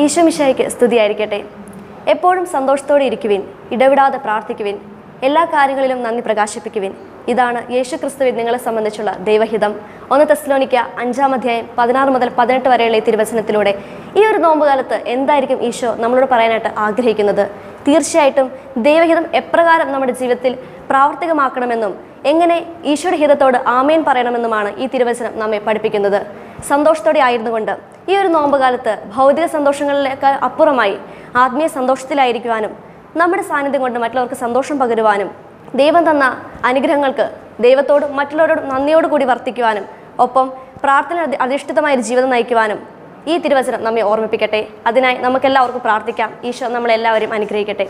ഈശോ മിശിഹായ്ക്ക് സ്തുതിയായിരിക്കട്ടെ. എപ്പോഴും സന്തോഷത്തോടെ ഇരിക്കുവിൻ, ഇടവിടാതെ പ്രാർത്ഥിക്കുവിൻ, എല്ലാ കാര്യങ്ങളിലും നന്ദി പ്രകാശിപ്പിക്കുവിൻ. ഇതാണ് യേശുക്രിസ്തുവിൽ നിങ്ങളെ സംബന്ധിച്ചുള്ള ദൈവഹിതം. 1 തെസ്സലോനിക്ക 5-ാം അധ്യായം 16 മുതൽ 18 വരെയുള്ള ഈ തിരുവചനത്തിലൂടെ ഈ ഒരു നോമ്പുകാലത്ത് എന്തായിരിക്കും ഈശോ നമ്മളോട് പറയാനായിട്ട് ആഗ്രഹിക്കുന്നത്? തീർച്ചയായിട്ടും ദൈവഹിതം എപ്രകാരം നമ്മുടെ ജീവിതത്തിൽ പ്രാവർത്തികമാക്കണമെന്നും എങ്ങനെ ഈശോയുടെ ഹിതത്തോട് ആമേൻ പറയണമെന്നുമാണ് ഈ തിരുവചനം നമ്മെ പഠിപ്പിക്കുന്നത്. സന്തോഷത്തോടെ ആയിരുന്നുകൊണ്ട് ഈ ഒരു നോമ്പുകാലത്ത് ഭൗതിക സന്തോഷങ്ങളിലേക്ക് അപ്പുറമായി ആത്മീയ സന്തോഷത്തിലായിരിക്കുവാനും നമ്മുടെ സാന്നിധ്യം കൊണ്ട് മറ്റുള്ളവർക്ക് സന്തോഷം പകരുവാനും ദൈവം തന്ന അനുഗ്രഹങ്ങൾക്ക് ദൈവത്തോടും മറ്റുള്ളവരോടും നന്ദിയോടുകൂടി വർത്തിക്കുവാനും ഒപ്പം പ്രാർത്ഥന അധിഷ്ഠിതമായ ഒരു ജീവിതം നയിക്കുവാനും ഈ തിരുവചനം നമ്മെ ഓർമ്മിപ്പിക്കട്ടെ. അതിനായി നമുക്കെല്ലാവർക്കും പ്രാർത്ഥിക്കാം. ഈശോ നമ്മളെല്ലാവരും അനുഗ്രഹിക്കട്ടെ.